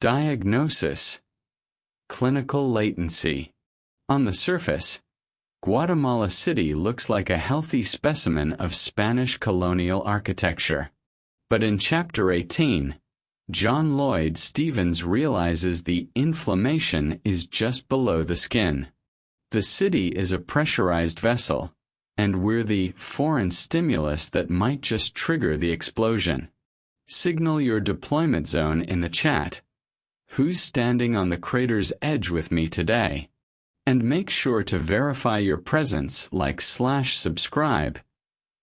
Diagnosis: clinical latency. On the surface, Guatemala City looks like a healthy specimen of Spanish colonial architecture. But in Chapter 18, John Lloyd Stevens realizes the inflammation is just below the skin. The city is a pressurized vessel, and we're the foreign stimulus that might just trigger the explosion. Signal your deployment zone in the chat. Who's standing on the crater's edge with me today? And make sure to verify your presence like /subscribe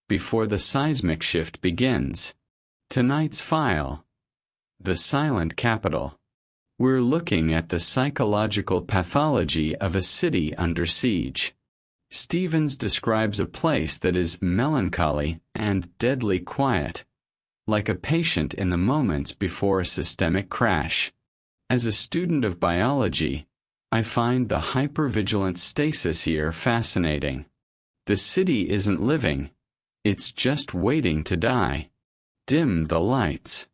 before the seismic shift begins. Tonight's file: the silent capital. We're looking at the psychological pathology of a city under siege. Stevens describes a place that is melancholy and deadly quiet, like a patient in the moments before a systemic crash. As a student of biology, I find the hyper-vigilant stasis here fascinating. The city isn't living, it's just waiting to die. Dim the lights.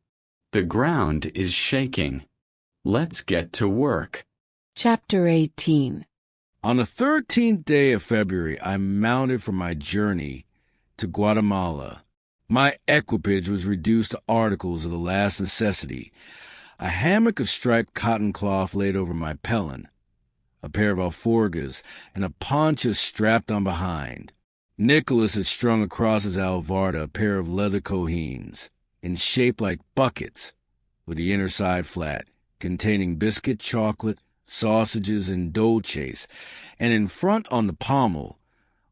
The ground is shaking. Let's get to work. Chapter 18. On the 13th day of February, I mounted for my journey to Guatemala. My equipage was reduced to articles of the last necessity: a hammock of striped cotton cloth laid over my pelon, a pair of alforgas, and a poncho strapped on behind. Nicolas had strung across his alvarda a pair of leather cohines, in shape like buckets, with the inner side flat, containing biscuit, chocolate, sausages, and dolces, and in front on the pommel,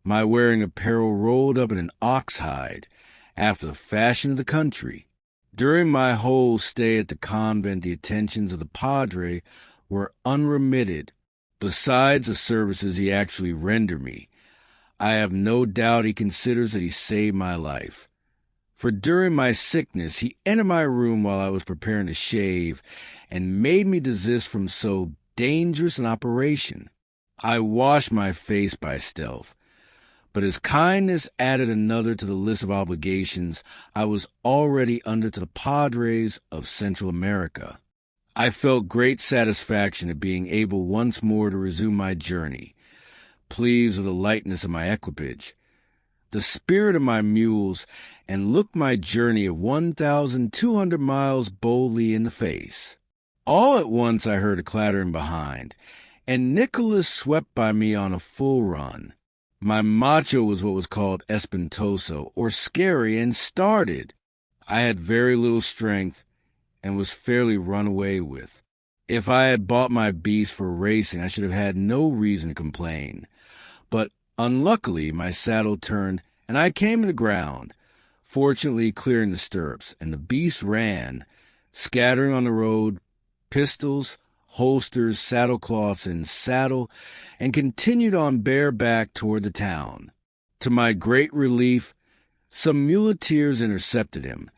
my wearing apparel rolled up in an ox hide, after the fashion of the country. During my whole stay at the convent, the attentions of the padre were unremitted. Besides the services he actually rendered me, I have no doubt he considers that he saved my life. For during my sickness, he entered my room while I was preparing to shave and made me desist from so dangerous an operation. I washed my face by stealth, but his kindness added another to the list of obligations I was already under to the padres of Central America. I felt great satisfaction at being able once more to resume my journey, pleased with the lightness of my equipage, the spirit of my mules, and looked my journey of 1,200 miles boldly in the face. All at once I heard a clattering behind, and Nicolas swept by me on a full run. My Macho was what was called espantoso, or scary, and started. I had very little strength, and was fairly run away with. If I had bought my beast for racing, I should have had no reason to complain. But unluckily, my saddle turned, and I came to the ground, fortunately clearing the stirrups, and the beast ran, scattering on the road pistols, holsters, saddlecloths, and saddle, and continued on bareback toward the town. To my great relief, some muleteers intercepted him,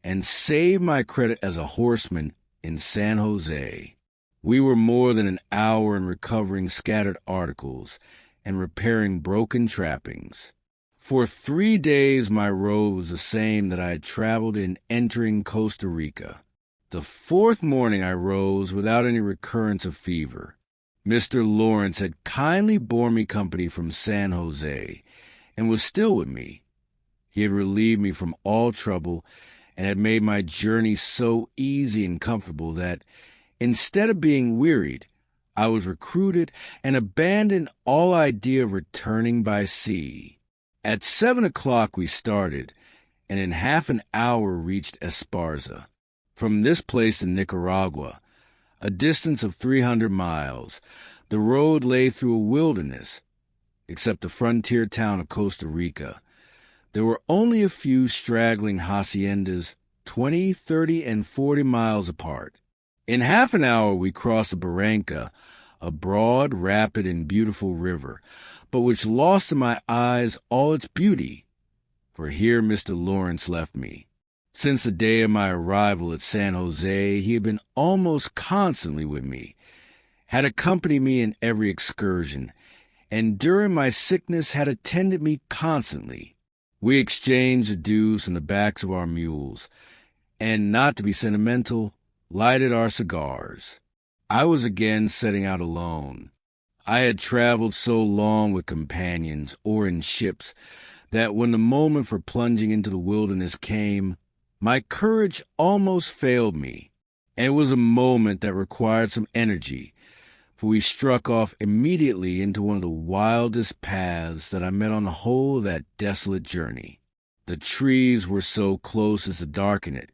and saved my credit as a horseman in San Jose. We were more than an hour in recovering scattered articles and repairing broken trappings. For 3 days my road was the same that I had traveled in entering Costa Rica. The 4th morning I rose without any recurrence of fever. Mr. Lawrence had kindly borne me company from San Jose, and was still with me. He had relieved me from all trouble, and had made my journey so easy and comfortable that, instead of being wearied, I was recruited and abandoned all idea of returning by sea. At 7 o'clock we started, and in half an hour reached Esparza. From this place to Nicaragua, a distance of 300 miles, the road lay through a wilderness. Except the frontier town of Costa Rica, there were only a few straggling haciendas 20, 30, and 40 miles apart. In half an hour we crossed the Barranca, a broad, rapid, and beautiful river, but which lost to my eyes all its beauty, for here Mr. Lawrence left me. Since the day of my arrival at San Jose, he had been almost constantly with me, had accompanied me in every excursion, and during my sickness had attended me constantly. We exchanged the dews from the backs of our mules, and, not to be sentimental, lighted our cigars. I was again setting out alone. I had traveled so long with companions or in ships that when the moment for plunging into the wilderness came, my courage almost failed me, and it was a moment that required some energy, for we struck off immediately into one of the wildest paths that I met on the whole of that desolate journey. The trees were so close as to darken it,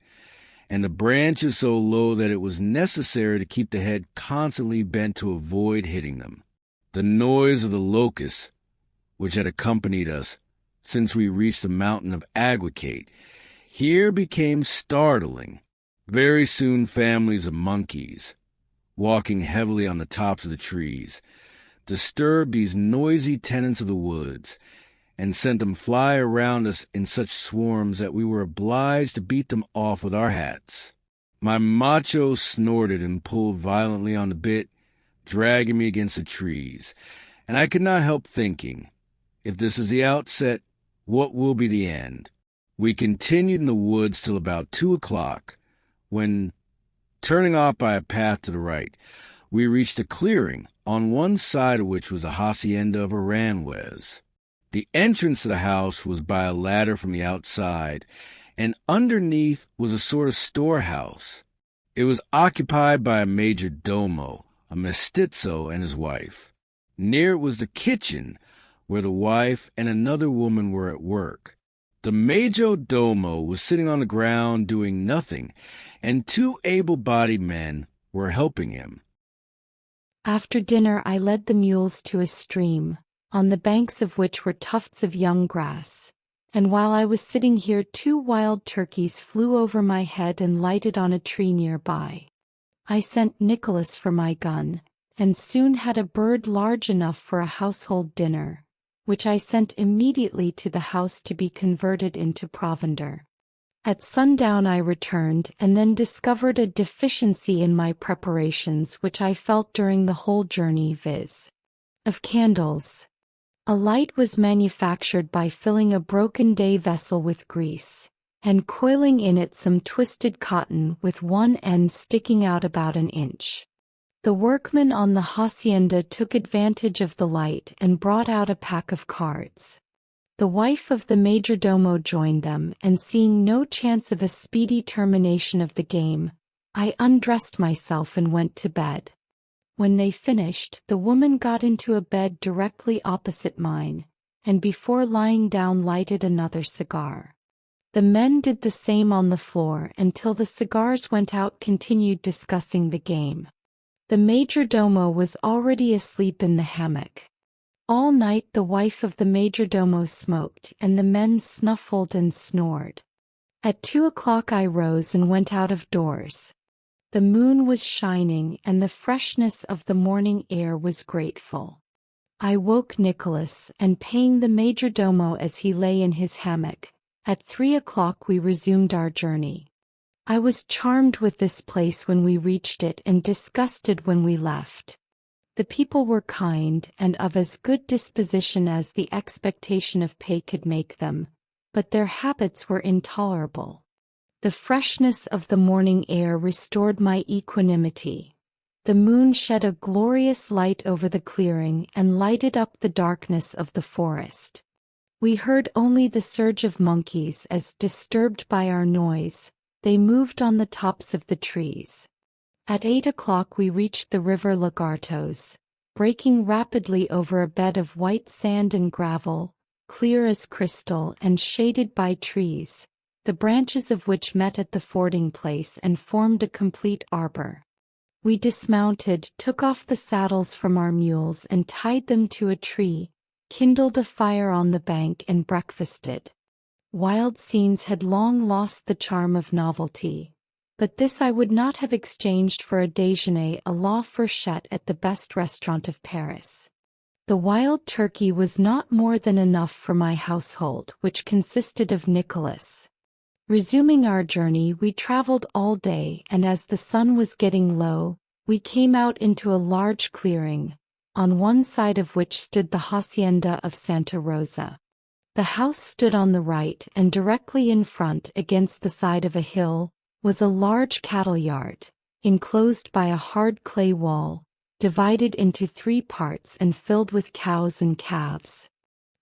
and the branches so low that it was necessary to keep the head constantly bent to avoid hitting them. The noise of the locusts, which had accompanied us since we reached the mountain of Aguacate, here became startling. Very soon families of monkeys, walking heavily on the tops of the trees, disturbed these noisy tenants of the woods, and sent them fly around us in such swarms that we were obliged to beat them off with our hats. My Macho snorted and pulled violently on the bit, dragging me against the trees, and I could not help thinking, if this is the outset, what will be the end? We continued in the woods till about 2 o'clock, when, turning off by a path to the right, we reached a clearing, on one side of which was the Hacienda of Aranjuez. The entrance to the house was by a ladder from the outside, and underneath was a sort of storehouse. It was occupied by a major domo, a mestizo, and his wife. Near it was the kitchen, where the wife and another woman were at work. The major domo was sitting on the ground doing nothing, and 2 able-bodied men were helping him. After dinner I led the mules to a stream, on the banks of which were tufts of young grass, and while I was sitting here 2 wild turkeys flew over my head and lighted on a tree nearby. I sent Nicolas for my gun, and soon had a bird large enough for a household dinner, which I sent immediately to the house to be converted into provender. At sundown I returned and then discovered a deficiency in my preparations which I felt during the whole journey, viz. of candles. A light was manufactured by filling a broken day vessel with grease, and coiling in it some twisted cotton with one end sticking out about an inch. The workmen on the hacienda took advantage of the light and brought out a pack of cards. The wife of the majordomo joined them, and seeing no chance of a speedy termination of the game, I undressed myself and went to bed. When they finished, the woman got into a bed directly opposite mine, and before lying down lighted another cigar. The men did the same on the floor until the cigars went out, continued discussing the game. The majordomo was already asleep in the hammock. All night the wife of the majordomo smoked, and the men snuffled and snored. At 2 o'clock I rose and went out of doors. The moon was shining, and the freshness of the morning air was grateful. I woke Nicolas, and paying the majordomo as he lay in his hammock, at 3 o'clock we resumed our journey. I was charmed with this place when we reached it and disgusted when we left. The people were kind and of as good disposition as the expectation of pay could make them, but their habits were intolerable. The freshness of the morning air restored my equanimity. The moon shed a glorious light over the clearing and lighted up the darkness of the forest. We heard only the surge of monkeys as, disturbed by our noise, they moved on the tops of the trees. At 8 o'clock we reached the river Lagartos, breaking rapidly over a bed of white sand and gravel, clear as crystal and shaded by trees, the branches of which met at the fording place and formed a complete arbor. We dismounted, took off the saddles from our mules and tied them to a tree, kindled a fire on the bank and breakfasted. Wild scenes had long lost the charm of novelty, but this I would not have exchanged for a déjeuner à la fourchette at the best restaurant of Paris. The wild turkey was not more than enough for my household, which consisted of Nicolas. Resuming our journey, we traveled all day, and as the sun was getting low, we came out into a large clearing, on one side of which stood the Hacienda of Santa Rosa. The house stood on the right, and directly in front, against the side of a hill, was a large cattle yard, enclosed by a hard clay wall, divided into 3 parts and filled with cows and calves.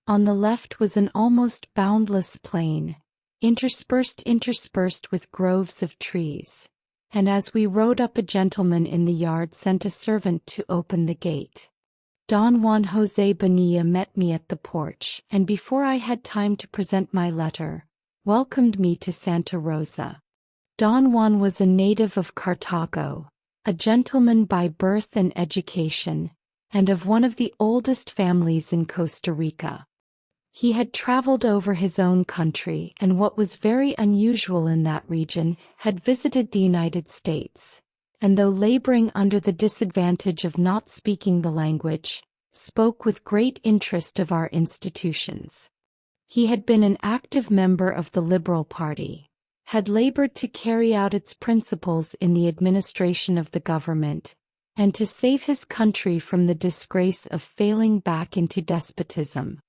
On the left was an almost boundless plain, interspersed with groves of trees. And as we rode up, a gentleman in the yard sent a servant to open the gate. Don Juan Jose Bonilla met me at the porch, and before I had time to present my letter, welcomed me to Santa Rosa. Don Juan was a native of Cartago, a gentleman by birth and education, and of one of the oldest families in Costa Rica. He had traveled over his own country and, what was very unusual in that region, had visited the United States, and though laboring under the disadvantage of not speaking the language, spoke with great interest of our institutions. He had been an active member of the Liberal Party, had labored to carry out its principles in the administration of the government, and to save his country from the disgrace of failing back into despotism.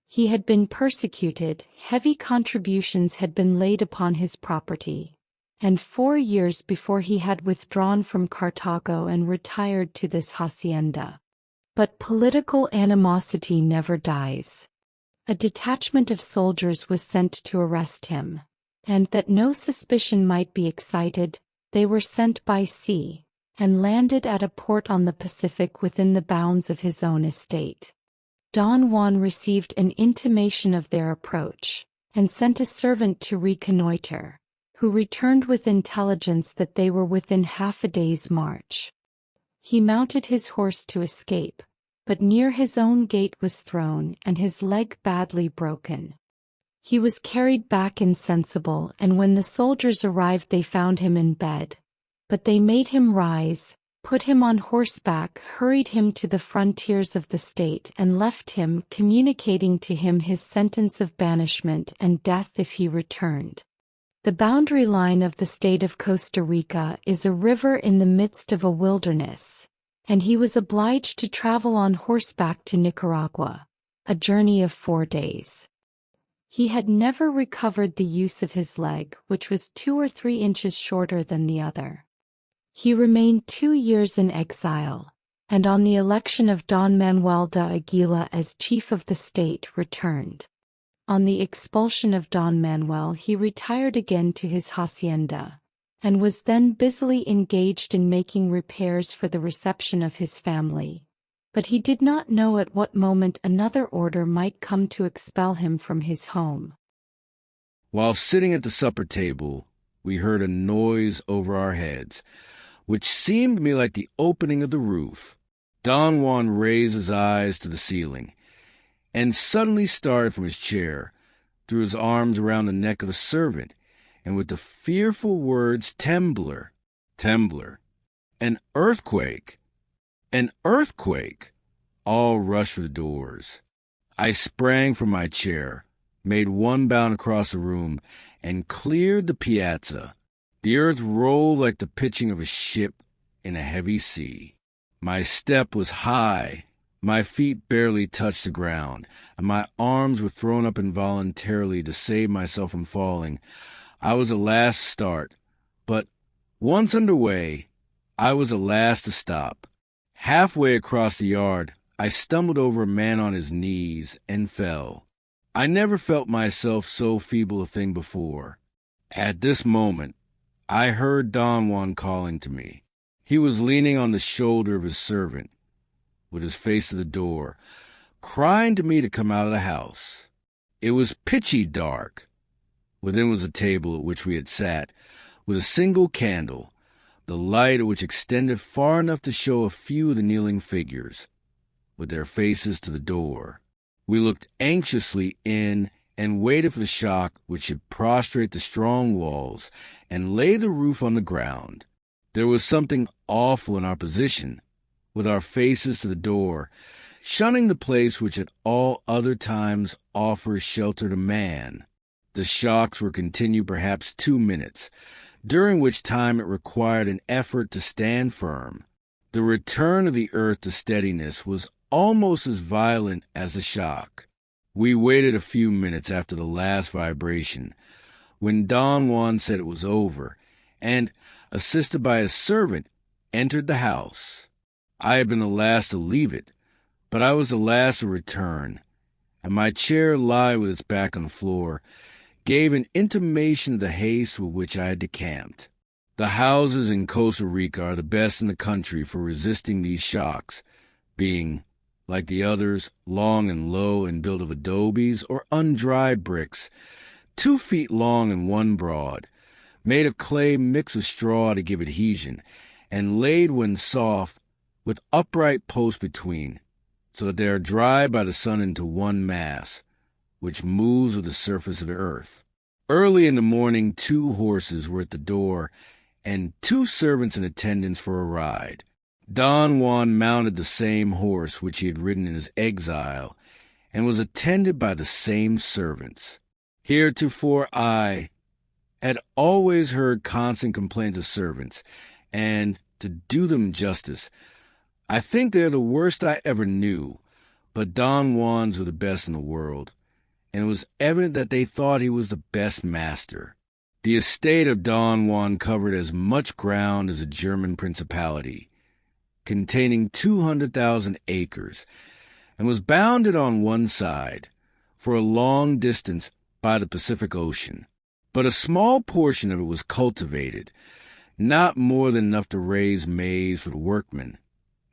He had been persecuted, heavy contributions had been laid upon his property, and 4 years before he had withdrawn from Cartago and retired to this hacienda. But political animosity never dies. A detachment of soldiers was sent to arrest him, and that no suspicion might be excited, they were sent by sea, and landed at a port on the Pacific within the bounds of his own estate. Don Juan received an intimation of their approach, and sent a servant to reconnoiter, who returned with intelligence that they were within half a day's march. He mounted his horse to escape, but near his own gate was thrown and his leg badly broken. He was carried back insensible, and when the soldiers arrived they found him in bed, but they made him rise, put him on horseback, hurried him to the frontiers of the state, and left him, communicating to him his sentence of banishment and death if he returned. The boundary line of the state of Costa Rica is a river in the midst of a wilderness, and he was obliged to travel on horseback to Nicaragua, a journey of 4 days. He had never recovered the use of his leg, which was 2 or 3 inches shorter than the other. He remained 2 years in exile, and on the election of Don Manuel de Aguila as chief of the state returned. On the expulsion of Don Manuel he retired again to his hacienda, and was then busily engaged in making repairs for the reception of his family, but he did not know at what moment another order might come to expel him from his home. While sitting at the supper table, we heard a noise over our heads, which seemed to me like the opening of the roof. Don Juan raised his eyes to the ceiling, and suddenly started from his chair, threw his arms around the neck of the servant, and with the fearful words, "Temblor, Temblor, an earthquake, an earthquake," all rushed for the doors. I sprang from my chair, made one bound across the room, and cleared the piazza. The earth rolled like the pitching of a ship in a heavy sea. My step was high, my feet barely touched the ground, and my arms were thrown up involuntarily to save myself from falling. I was the last to start, but once underway, I was the last to stop. Halfway across the yard, I stumbled over a man on his knees and fell. I never felt myself so feeble a thing before. At this moment, I heard Don Juan calling to me. He was leaning on the shoulder of his servant, with his face to the door, crying to me to come out of the house. It was pitchy dark. Within was a table at which we had sat, with a single candle, the light of which extended far enough to show a few of the kneeling figures, with their faces to the door. We looked anxiously in and waited for the shock which should prostrate the strong walls and lay the roof on the ground. There was something awful in our position, with our faces to the door, shunning the place which at all other times offers shelter to man. The shocks were continued perhaps 2 minutes, during which time it required an effort to stand firm. The return of the earth to steadiness was almost as violent as the shock. We waited a few minutes after the last vibration, when Don Juan said it was over, and assisted by a servant, entered the house. I had been the last to leave it, but I was the last to return, and my chair, lying with its back on the floor, gave an intimation of the haste with which I had decamped. The houses in Costa Rica are the best in the country for resisting these shocks, being, like the others, long and low and built of adobes or undried bricks, 2 feet long and 1 broad, made of clay mixed with straw to give adhesion, and laid when soft with upright posts between, so that they are dried by the sun into one mass, which moves with the surface of the earth. Early in the morning 2 horses were at the door, and 2 servants in attendance for a ride. Don Juan mounted the same horse which he had ridden in his exile, and was attended by the same servants. Heretofore I had always heard constant complaints of servants, and, to do them justice, I think they're the worst I ever knew, but Don Juan's were the best in the world, and it was evident that they thought he was the best master. The estate of Don Juan covered as much ground as a German principality, containing 200,000 acres, and was bounded on one side, for a long distance, by the Pacific Ocean. But a small portion of it was cultivated, not more than enough to raise maize for the workmen,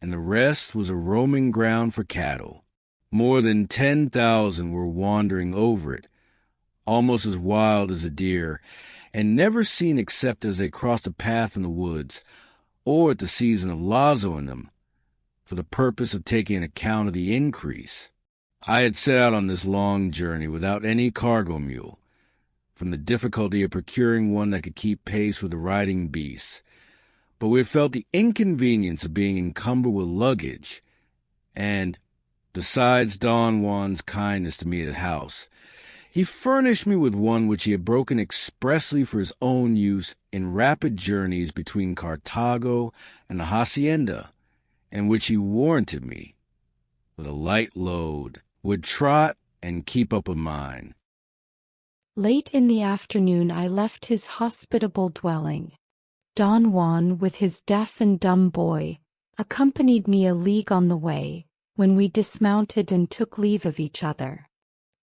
and the rest was a roaming ground for cattle. More than 10,000 were wandering over it, almost as wild as a deer, and never seen except as they crossed a path in the woods, or at the season of lazo in them, for the purpose of taking an account of the increase. I had set out on this long journey without any cargo mule, from the difficulty of procuring one that could keep pace with the riding beasts, but we had felt the inconvenience of being encumbered with luggage, and, besides Don Juan's kindness to me at his house, he furnished me with one which he had broken expressly for his own use in rapid journeys between Cartago and the Hacienda, and which he warranted me, with a light load, would trot and keep up with mine. Late in the afternoon I left his hospitable dwelling. Don Juan, with his deaf and dumb boy, accompanied me a league on the way, when we dismounted and took leave of each other.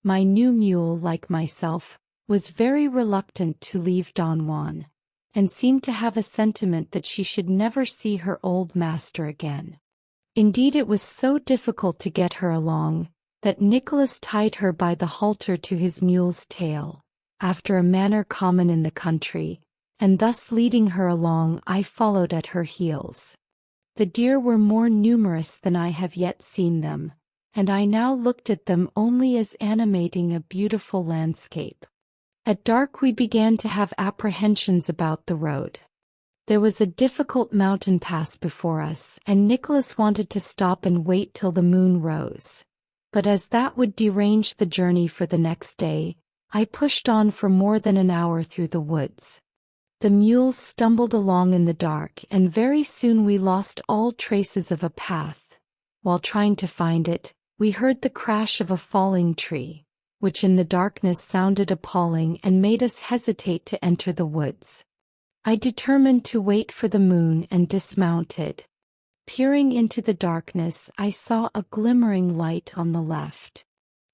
My new mule, like myself, was very reluctant to leave Don Juan, and seemed to have a sentiment that she should never see her old master again. Indeed, it was so difficult to get her along, that Nicolas tied her by the halter to his mule's tail, after a manner common in the country, and thus leading her along I followed at her heels. The deer were more numerous than I have yet seen them, and I now looked at them only as animating a beautiful landscape. At dark we began to have apprehensions about the road. There was a difficult mountain pass before us, and Nicolas wanted to stop and wait till the moon rose. But as that would derange the journey for the next day, I pushed on for more than an hour through the woods. The mules stumbled along in the dark, and very soon we lost all traces of a path. While trying to find it, we heard the crash of a falling tree, which in the darkness sounded appalling and made us hesitate to enter the woods. I determined to wait for the moon and dismounted. Peering into the darkness, I saw a glimmering light on the left.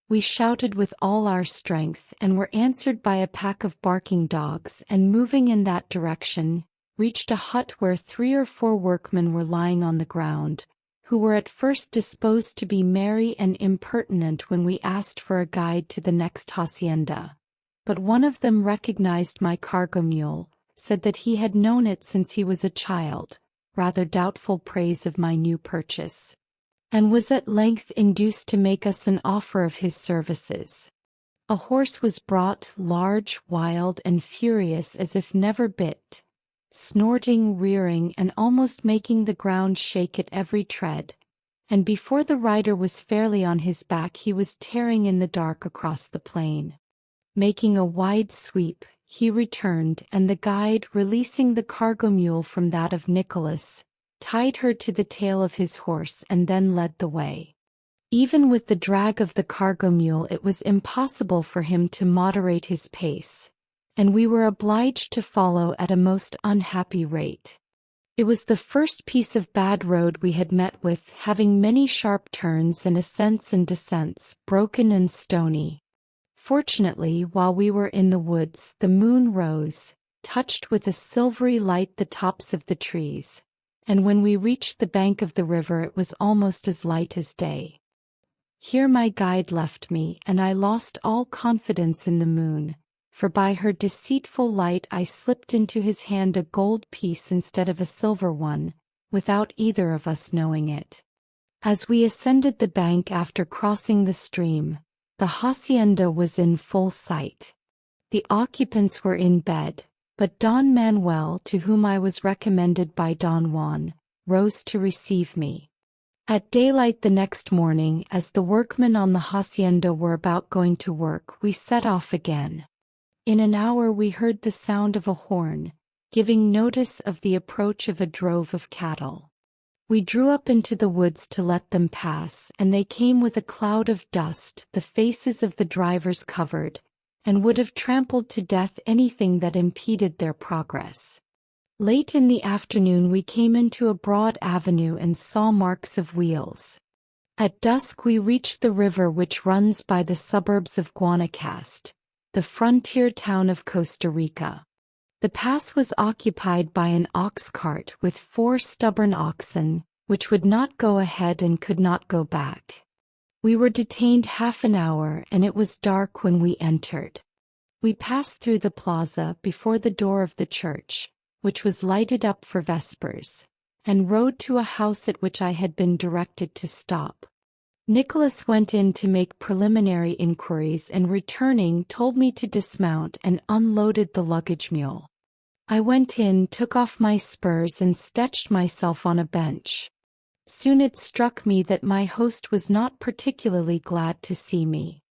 We shouted with all our strength and were answered by a pack of barking dogs, and moving in that direction, reached a hut where 3 or 4 workmen were lying on the ground, who were at first disposed to be merry and impertinent when we asked for a guide to the next hacienda. But one of them recognized my cargo mule, said that he had known it since he was a child, rather doubtful praise of my new purchase, and was at length induced to make us an offer of his services. A horse was brought, large, wild, and furious as if never bit, snorting, rearing, and almost making the ground shake at every tread, and before the rider was fairly on his back he was tearing in the dark across the plain. Making a wide sweep, he returned, and the guide, releasing the cargo mule from that of Nicolas, tied her to the tail of his horse and then led the way. Even with the drag of the cargo mule it was impossible for him to moderate his pace, and we were obliged to follow at a most unhappy rate. It was the first piece of bad road we had met with, having many sharp turns and ascents and descents, broken and stony. Fortunately, while we were in the woods, the moon rose, touched with a silvery light the tops of the trees, and when we reached the bank of the river it was almost as light as day. Here my guide left me, and I lost all confidence in the moon, for by her deceitful light I slipped into his hand a gold piece instead of a silver one, without either of us knowing it. As we ascended the bank after crossing the stream, the hacienda was in full sight. The occupants were in bed, but Don Manuel, to whom I was recommended by Don Juan, rose to receive me. At daylight the next morning, as the workmen on the hacienda were about going to work, we set off again. In an hour we heard the sound of a horn, giving notice of the approach of a drove of cattle. We drew up into the woods to let them pass, and they came with a cloud of dust, the faces of the drivers covered, and would have trampled to death anything that impeded their progress. Late in the afternoon we came into a broad avenue and saw marks of wheels. At dusk we reached the river which runs by the suburbs of Guanacaste, the frontier town of Costa Rica. The pass was occupied by an ox cart with 4 stubborn oxen, which would not go ahead and could not go back. We were detained half an hour, and it was dark when we entered. We passed through the plaza before the door of the church, which was lighted up for vespers, and rode to a house at which I had been directed to stop. Nicolas went in to make preliminary inquiries and returning told me to dismount and unloaded the luggage mule. I went in, took off my spurs and stretched myself on a bench. Soon it struck me that my host was not particularly glad to see me.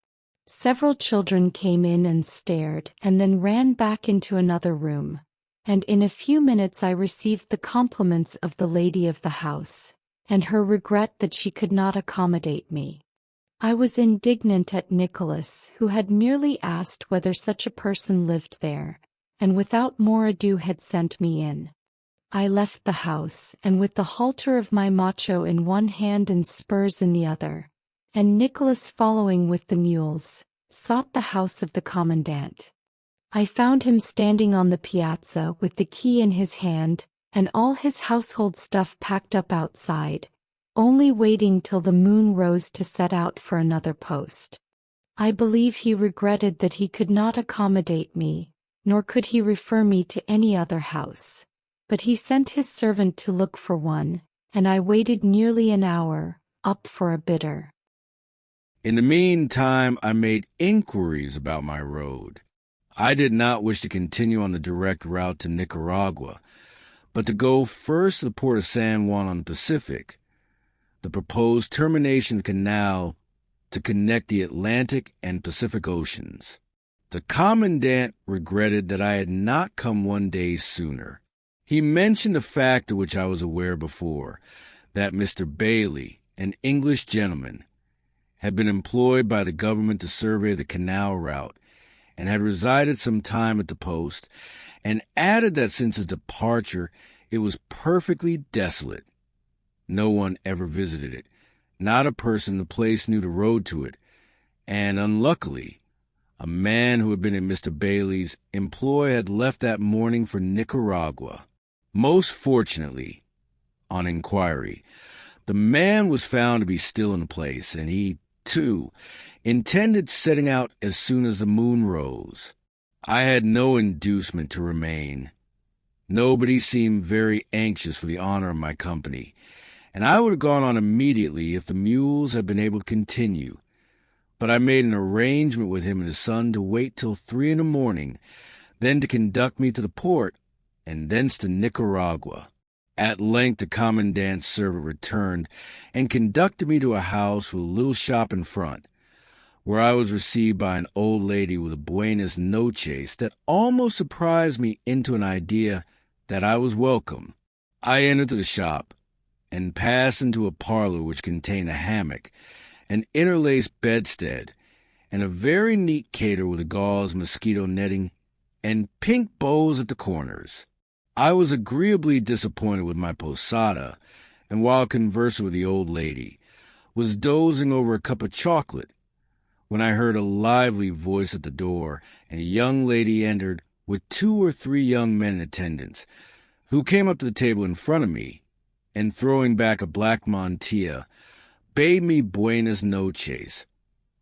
Several children came in and stared, and then ran back into another room, and in a few minutes I received the compliments of the lady of the house, and her regret that she could not accommodate me. I was indignant at Nicolas, who had merely asked whether such a person lived there, and without more ado had sent me in. I left the house, and with the halter of my Macho in one hand and spurs in the other, and Nicolas following with the mules, sought the house of the commandant. I found him standing on the piazza with the key in his hand, and all his household stuff packed up outside, only waiting till the moon rose to set out for another post. I believe he regretted that he could not accommodate me, nor could he refer me to any other house, but he sent his servant to look for one, and I waited nearly an hour, up for a bidder. In the meantime, I made inquiries about my road. I did not wish to continue on the direct route to Nicaragua, but to go first to the port of San Juan on the Pacific, the proposed termination canal to connect the Atlantic and Pacific Oceans. The commandant regretted that I had not come one day sooner. He mentioned a fact of which I was aware before, that Mr. Bailey, an English gentleman, had been employed by the government to survey the canal route and had resided some time at the post, and added that since his departure it was perfectly desolate. No one ever visited it, not a person in the place knew the road to it, and unluckily, a man who had been in Mr. Bailey's employ had left that morning for Nicaragua. Most fortunately, on inquiry, the man was found to be still in the place, and he, too, intended setting out as soon as the moon rose. I had no inducement to remain. Nobody seemed very anxious for the honor of my company, and I would have gone on immediately if the mules had been able to continue. But I made an arrangement with him and his son to wait till 3 a.m, then to conduct me to the port, and thence to Nicaragua. At length the commandant's servant returned, and conducted me to a house with a little shop in front, where I was received by an old lady with a buenas noches that almost surprised me into an idea that I was welcome. I entered the shop, and passed into a parlor which contained a hammock, an interlaced bedstead, and a very neat cater with a gauze mosquito netting and pink bows at the corners. I was agreeably disappointed with my posada, and while conversing with the old lady, was dozing over a cup of chocolate, when I heard a lively voice at the door, and a young lady entered with 2 or 3 young men in attendance, who came up to the table in front of me, and throwing back a black mantilla, bade me buenas noches,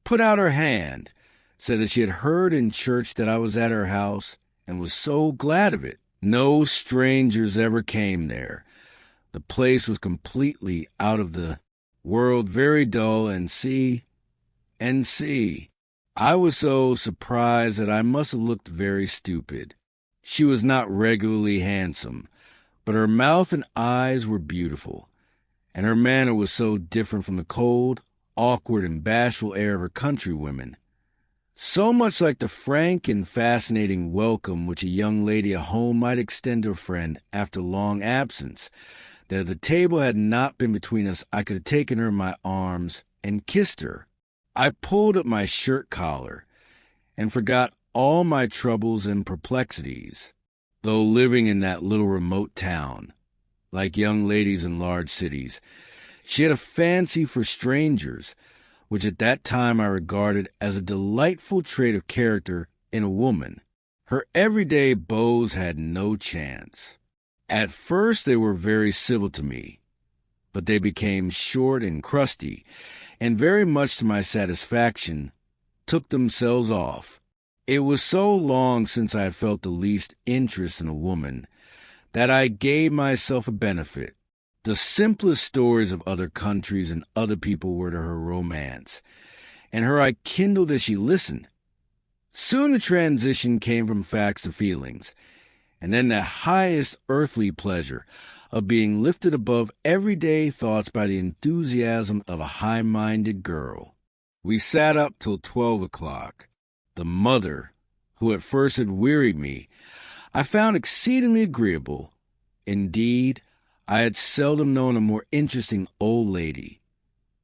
put out her hand, said that she had heard in church that I was at her house, and was so glad of it. No strangers ever came there. The place was completely out of the world, very dull, and I was so surprised that I must have looked very stupid. She was not regularly handsome, but her mouth and eyes were beautiful, and her manner was so different from the cold, awkward, and bashful air of her countrywomen, so much like the frank and fascinating welcome which a young lady at home might extend to a friend after long absence, that if the table had not been between us, I could have taken her in my arms and kissed her. I pulled up my shirt collar and forgot all my troubles and perplexities, though living in that little remote town. Like young ladies in large cities, she had a fancy for strangers, which at that time I regarded as a delightful trait of character in a woman. Her everyday beaux had no chance. At first they were very civil to me, but they became short and crusty, and very much to my satisfaction, took themselves off. It was so long since I had felt the least interest in a woman that I gave myself a benefit. The simplest stories of other countries and other people were to her romance, and her eye kindled as she listened. Soon the transition came from facts to feelings, and then the highest earthly pleasure of being lifted above everyday thoughts by the enthusiasm of a high-minded girl. We sat up till 12 o'clock. The mother, who at first had wearied me, I found exceedingly agreeable. Indeed, I had seldom known a more interesting old lady,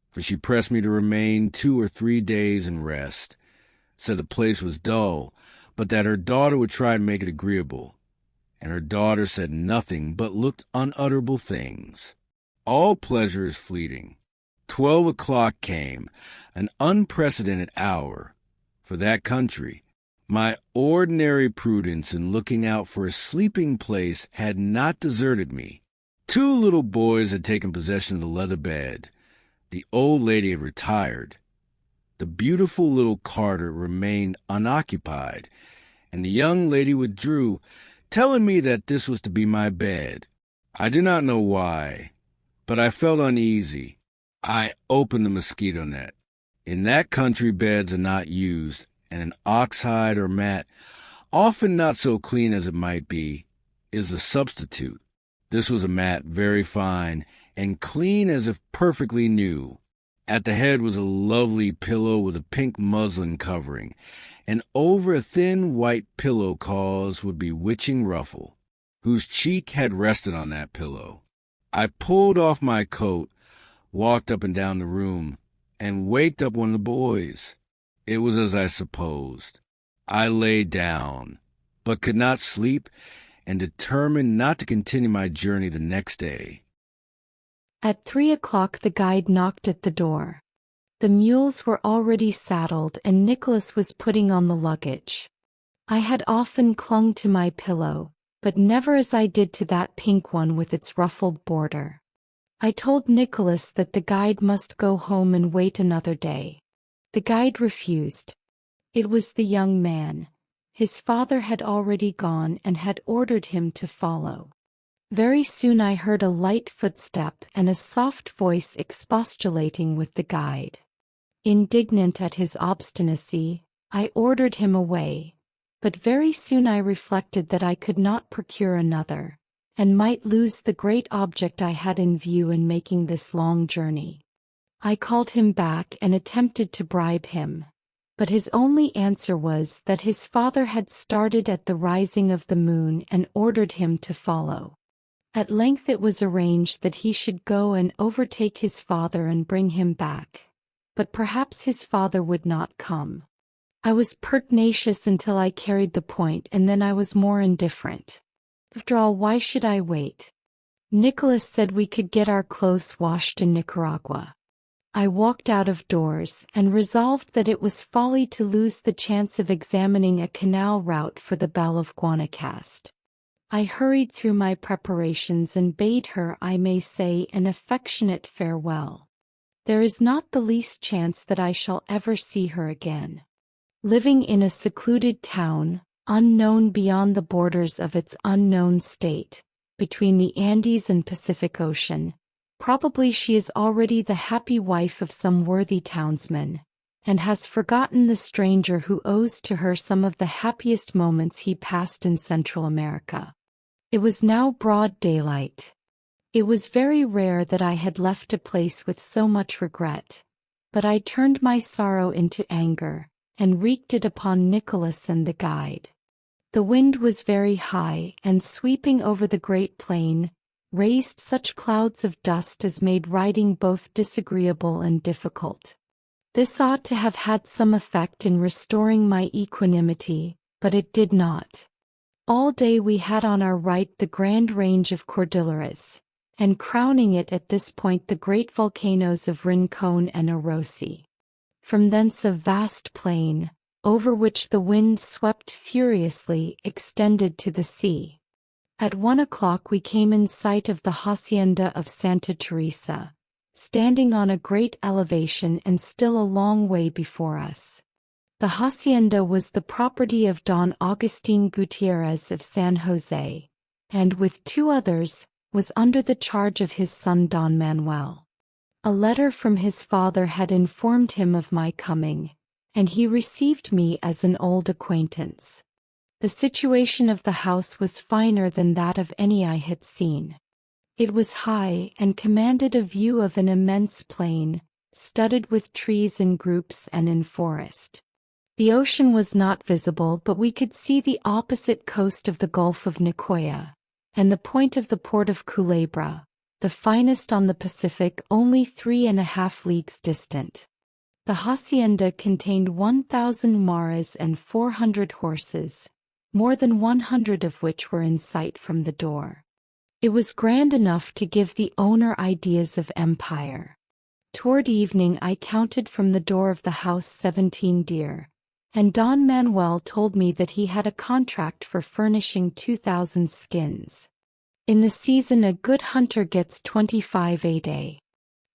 for she pressed me to remain 2 or 3 days and rest, said the place was dull, but that her daughter would try to make it agreeable, and her daughter said nothing but looked unutterable things. All pleasure is fleeting. 12 o'clock came, an unprecedented hour for that country. My ordinary prudence in looking out for a sleeping place had not deserted me. 2 little boys had taken possession of the leather bed. The old lady had retired. The beautiful little Carter remained unoccupied, and the young lady withdrew, telling me that this was to be my bed. I do not know why, but I felt uneasy. I opened the mosquito net. In that country beds are not used, and an oxhide or mat, often not so clean as it might be, is the substitute. This was a mat very fine and clean as if perfectly new. At the head was a lovely pillow with a pink muslin covering, and over a thin white pillow cause with bewitching ruffle, whose cheek had rested on that pillow. I pulled off my coat, walked up and down the room, and waked up one of the boys. It was as I supposed. I lay down, but could not sleep, and determined not to continue my journey the next day. At 3 o'clock the guide knocked at the door. The mules were already saddled and Nicolas was putting on the luggage. I had often clung to my pillow, but never as I did to that pink one with its ruffled border. I told Nicolas that the guide must go home and wait another day. The guide refused. It was the young man. His father had already gone and had ordered him to follow. Very soon I heard a light footstep and a soft voice expostulating with the guide. Indignant at his obstinacy, I ordered him away, but very soon I reflected that I could not procure another, and might lose the great object I had in view in making this long journey. I called him back and attempted to bribe him, but his only answer was that his father had started at the rising of the moon and ordered him to follow. At length it was arranged that he should go and overtake his father and bring him back, but perhaps his father would not come. I was pertinacious until I carried the point, and then I was more indifferent. After all, why should I wait? Nicolas said we could get our clothes washed in Nicaragua. I walked out of doors and resolved that it was folly to lose the chance of examining a canal route for the Belle of Guanacaste. I hurried through my preparations and bade her, I may say, an affectionate farewell. There is not the least chance that I shall ever see her again. Living in a secluded town, unknown beyond the borders of its unknown state, between the Andes and Pacific Ocean, probably she is already the happy wife of some worthy townsman, and has forgotten the stranger who owes to her some of the happiest moments he passed in Central America. It was now broad daylight. It was very rare that I had left a place with so much regret, but I turned my sorrow into anger, and wreaked it upon Nicolas and the guide. The wind was very high, and sweeping over the great plain, raised such clouds of dust as made riding both disagreeable and difficult. This ought to have had some effect in restoring my equanimity, but it did not. All day we had on our right the grand range of Cordilleras, and crowning it at this point the great volcanoes of Rincon and Orosi. From thence a vast plain, over which the wind swept furiously, extended to the sea. At 1 o'clock we came in sight of the Hacienda of Santa Teresa, standing on a great elevation and still a long way before us. The hacienda was the property of Don Agustin Gutierrez of San Jose, and with 2 others, was under the charge of his son Don Manuel. A letter from his father had informed him of my coming, and he received me as an old acquaintance. The situation of the house was finer than that of any I had seen. It was high and commanded a view of an immense plain, studded with trees in groups and in forest. The ocean was not visible, but we could see the opposite coast of the Gulf of Nicoya, and the point of the port of Culebra, the finest on the Pacific, only 3.5 leagues distant. The hacienda contained 1,000 maras and 400 horses, more than 100 of which were in sight from the door. It was grand enough to give the owner ideas of empire. Toward evening I counted from the door of the house 17 deer, and Don Manuel told me that he had a contract for furnishing 2,000 skins. In the season a good hunter gets 25 a day.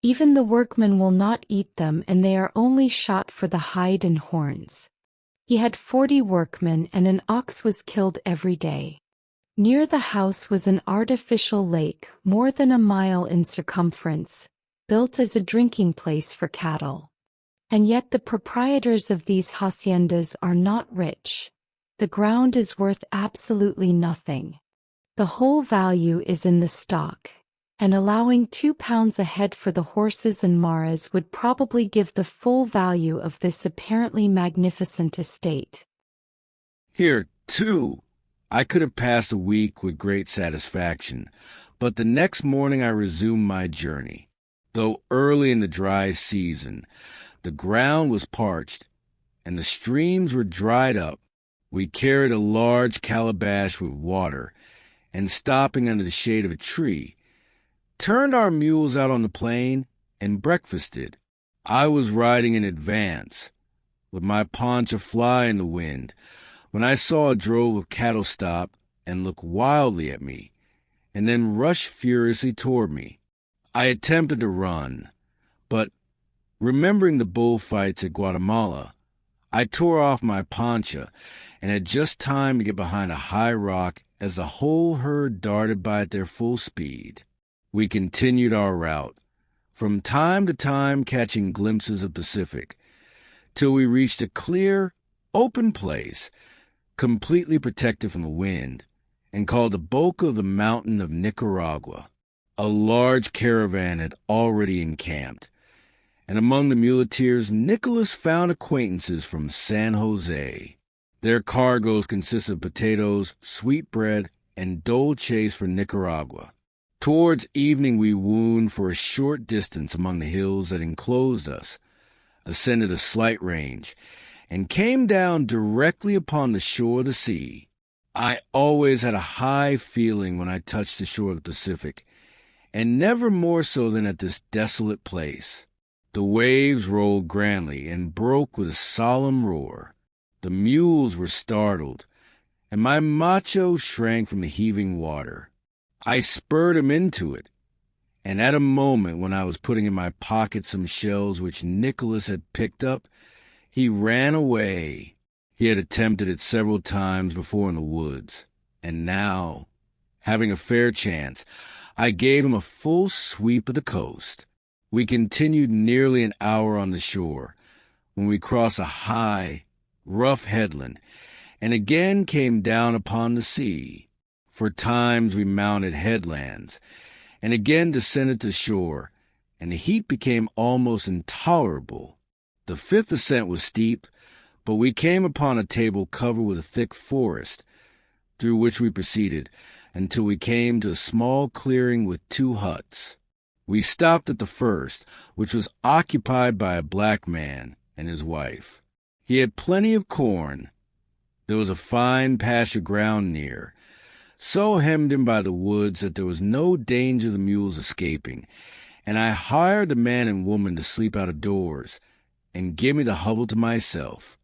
Even the workmen will not eat them, and they are only shot for the hide and horns. He had 40 workmen, and an ox was killed every day. Near the house was an artificial lake, more than a mile in circumference, built as a drinking place for cattle. And yet the proprietors of these haciendas are not rich. The ground is worth absolutely nothing. The whole value is in the stock, and allowing £2 a head for the horses and maras would probably give the full value of this apparently magnificent estate. Here, too, I could have passed a week with great satisfaction, but the next morning I resumed my journey. Though early in the dry season, the ground was parched, and the streams were dried up. We carried a large calabash with water, and stopping under the shade of a tree, turned our mules out on the plain and breakfasted. I was riding in advance, with my poncho fly in the wind, when I saw a drove of cattle stop and look wildly at me, and then rush furiously toward me. I attempted to run, but, remembering the bullfights at Guatemala, I tore off my poncho and had just time to get behind a high rock as the whole herd darted by at their full speed. We continued our route, from time to time catching glimpses of Pacific, till we reached a clear, open place, completely protected from the wind, and called the Boca of the Mountain of Nicaragua. A large caravan had already encamped, and among the muleteers Nicolas found acquaintances from San Jose. Their cargoes consist of potatoes, sweetbread, and dolces for Nicaragua. Towards evening we wound for a short distance among the hills that enclosed us, ascended a slight range, and came down directly upon the shore of the sea. I always had a high feeling when I touched the shore of the Pacific, and never more so than at this desolate place. The waves rolled grandly and broke with a solemn roar. The mules were startled, and my Macho shrank from the heaving water. I spurred him into it, and at a moment when I was putting in my pocket some shells which Nicolas had picked up, he ran away. He had attempted it several times before in the woods, and now, having a fair chance, I gave him a full sweep of the coast. We continued nearly an hour on the shore, when we crossed a high, rough headland, and again came down upon the sea. For times we mounted headlands, and again descended to shore, and the heat became almost intolerable. The fifth ascent was steep, but we came upon a table covered with a thick forest, through which we proceeded, until we came to a small clearing with 2 huts. We stopped at the first, which was occupied by a black man and his wife. He had plenty of corn. There was a fine patch of ground near, so hemmed in by the woods that there was no danger of the mules escaping, and I hired the man and woman to sleep out of doors and give me the hovel to myself.